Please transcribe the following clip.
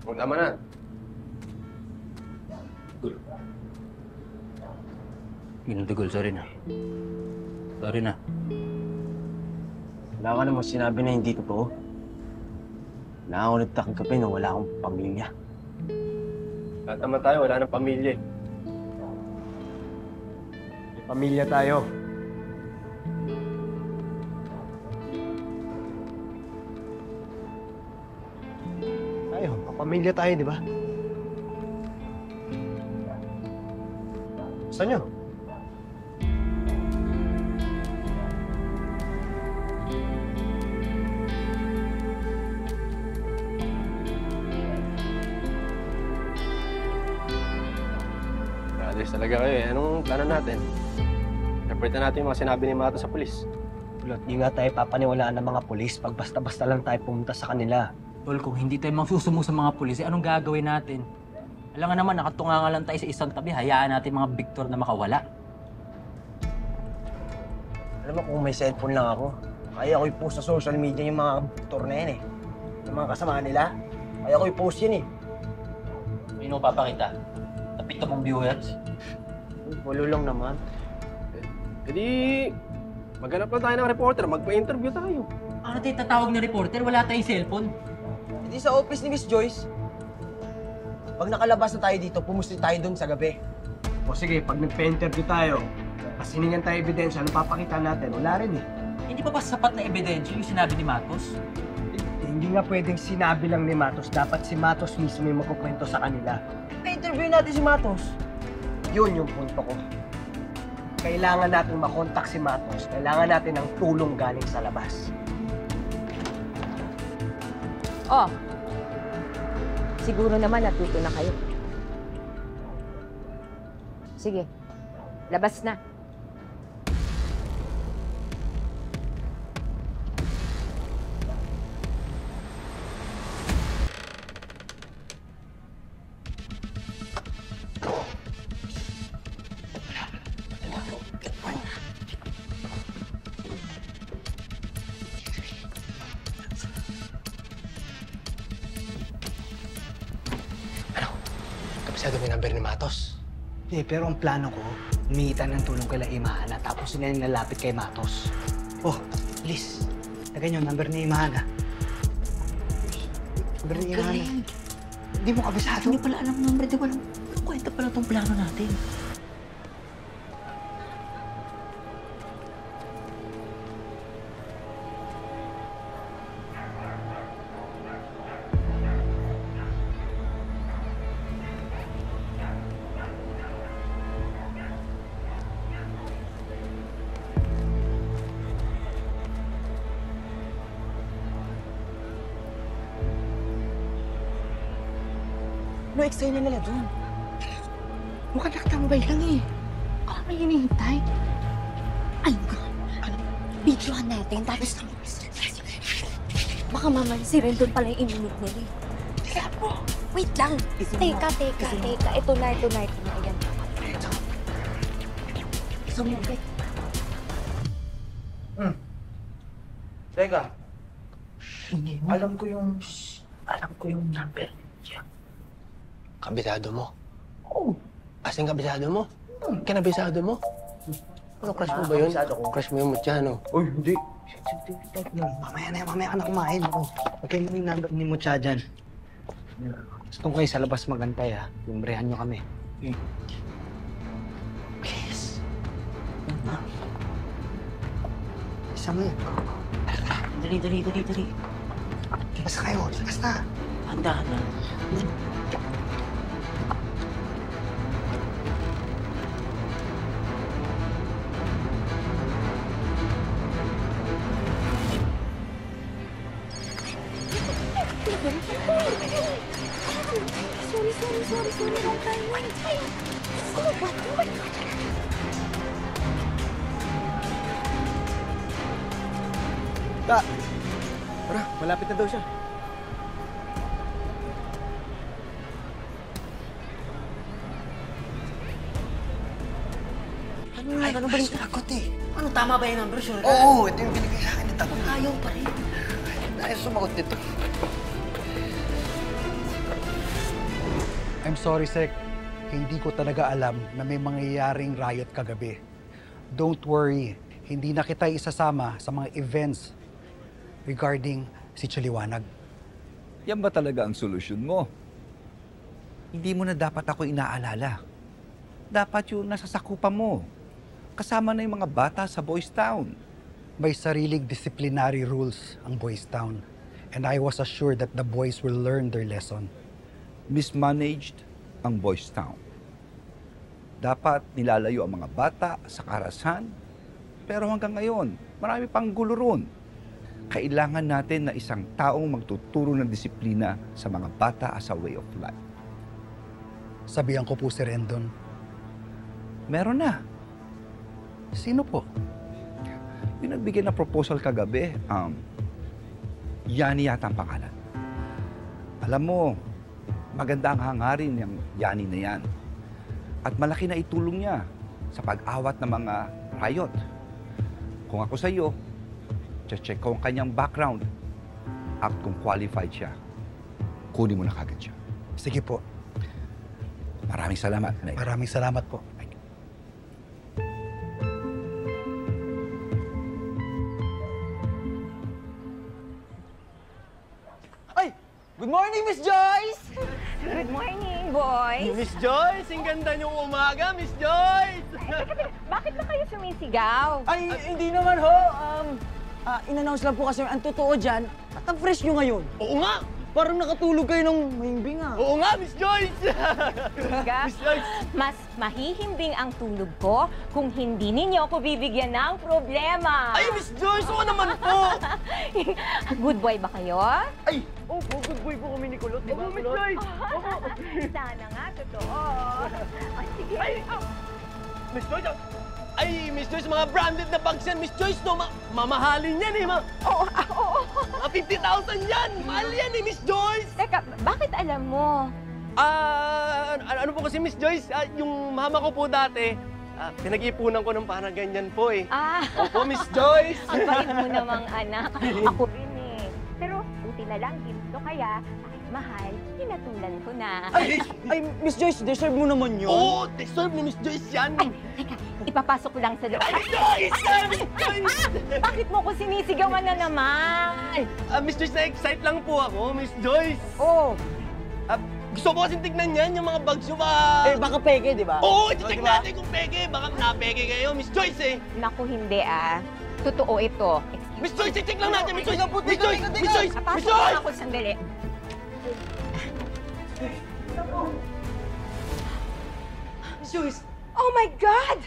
O, tama na. Ginudugol, sorry na. Sorry na. Wala ka namang sinabi na hindi totoo. Wala ako nagtakagabi na wala akong pamilya. Lahat naman tayo, wala nang pamilya. May pamilya tayo. Tayo, pamilya tayo, di ba? Gusto nyo? Brothers talaga kayo eh. Anong plano natin? Reportan natin yung mga sinabi ni Mato sa pulis. Ulot, di nga tayo papaniwalaan ng mga pulis pag basta-basta lang tayo pumunta sa kanila. Tol, kung hindi tayo magsusumo sa mga pulis, anong gagawin natin? Alam nga naman, nakatunga nga lang tayo sa isang tabi, hayaan natin mga Victor na makawala. Alam mo, kung may cellphone lang ako, kaya ko i-post sa social media yung mga tour na yan eh. Yung mga kasama nila, kaya ko i-post yun eh. Sino papakita? Tapito mong viewers? Walo lang naman. E di, maghanap lang tayo ng reporter, magpa-interview tayo. Ano tayo tatawag na reporter? Wala tayong cellphone. Hindi sa office ni Miss Joyce. Pag nakalabas na tayo dito, pumusti tayo dun sa gabi. O sige, pag nagpa-interview tayo, kasi hiningan tayo ebidensya, ano papakita natin? Wala rin eh. Hindi pa ba sapat na ebidensya yung sinabi ni Matos? Hindi nga pwedeng sinabi lang ni Matos. Dapat si Matos mismo yung magkukwento sa kanila. Pa-interview natin si Matos. Yun yung punto ko. Kailangan natin makontak si Matos. Kailangan natin ng tulong galing sa labas. Oh, siguro naman natuto na kayo. Sige, labas na. Kabisado mo yung number ni Matos? Pero ang plano ko, humihitan ng tulong kay Imahana tapos sila yung lalapit kay Matos. Oh, please. Lagay niyo number ni Imahana. Number ni Imahana. Hindi mo kabisado. Hindi pala alam ng number. Di ba alam? Kwenta pala itong plano natin. Ano explain na nila dun? Mukhang nakatambay lang eh. Ano may hinihintay? Ay, ano? Videohan natin, tapos baka mamaya si Rendon pala yung ininit nila eh. Kaya po, wait lang. Teka. Ito na. Ayan. Sumubit. Teka. Alam ko yung number niya. Kabisado mo? Oo. Asing kabisado mo? Kinabisado mo? Ano, crush mo ba yun? Crush mo yung Muchano? Uy, hindi. Mamaya ka na kumain. Okay mo yung number ni Mucha dyan. Gusto kayo sa labas magantay ha. Limbrehan nyo kami. Please. Isa mo yun. Dali. Basta kayo. Basta. Handa na. Sorry. Wrong time. Oh, what? Tara, malapit na daw siya. Ano ba yung takot eh? Ano, tama ba yung number, sure? Oo, ito yung binigay sa akin ng takot. Ayaw pa rin. Ayaw sumagot dito. I'm sorry, Sek. Hindi ko talaga alam na may mangyayaring riot kagabi. Don't worry, hindi na kita isasama sa mga events regarding si Chaliwanag. Yan ba talaga ang solusyon mo? Hindi mo na dapat ako inaalala. Dapat yung nasa sakupan mo. Kasama na yung mga bata sa Boys Town. May sariling disciplinary rules ang Boys Town. And I was assured that the boys will learn their lesson. Mismanaged ang Boys Town. Dapat nilalayo ang mga bata sa karasan. Pero hanggang ngayon, marami pang gulo ron. Kailangan natin na isang taong magtuturo ng disiplina sa mga bata as a way of life. Sabihan ko po si Rendon. Meron na. Sino po? Yung nagbigay ng proposal kagabi, Yani yata ang pangalan. Alam mo, maganda ang hangarin ng Yani na yan. At malaki na itulong niya sa pag-awat ng mga riot. Kung ako sa iyo, check ko ang kanyang background at kung qualified siya, kunin mo na kagad siya. Sige po. Maraming salamat, Meg. Maraming salamat po. Ay! Good morning, Miss Joyce! Good morning, boys! Miss Joyce, ang ganda niyong umaga, Miss Joyce! Bakit ba kayo sumisigaw? Ay, hindi naman ho. In-announce lang po kasi ang totoo dyan at ang fresh nyo ngayon. Oo nga! Parang nakatulog kayo ng mahimbing ah. Oo nga, Miss Joyce! Ka? Miss Joyce! Mas mahihimbing ang tulog ko kung hindi ninyo ako bibigyan ng problema. Ay, Miss Joyce, oo naman po! Good boy ba kayo? Ay! Opo, good boy po kami ni Kulot, di ba, Miss Kulot? Joyce! Sana nga, totoo. Oh, sige. Ay! Miss Joyce, ay, Miss Joyce, mga branded na bags yan, Miss Joyce, no? Mamahalin yan eh, Oo, oo. mga 50,000 yan! Mahal yan eh, Miss Joyce! Teka, bakit alam mo? Ano po kasi, Miss Joyce, yung mama ko po dati, pinag-ipunan ko ng parang ganyan po eh. Opo, Miss Joyce! Ang bait mo namang anak. Ako rin eh. Pero buti na lang, ginto kaya, kahit mahal, pinatulan ko na. Ay, Miss Joyce, deserve mo naman yun. Oo, deserve ni Miss Joyce yan! Ay, teka, ipapasok ko lang sa loob. Ay, Miss Joyce! Miss Joyce! Bakit mo ko sinisigawan na naman? Miss Joyce, na-excite lang po ako, Miss Joyce! Oo. Gusto ko kasing tignan yan, yung mga bags nyo ba? Baka peke, di ba? Oo, i-check natin kung peke. Baka napeke kayo, Miss Joyce eh. Naku, hindi ah. Totoo ito. Miss Joyce, i-check lang natin, Miss Joyce! Miss Teka, Joyce! teka, Miss Joyce! Papasok Miss ko Joyce! lang ako sandali. Miss Joyce, Oh my God!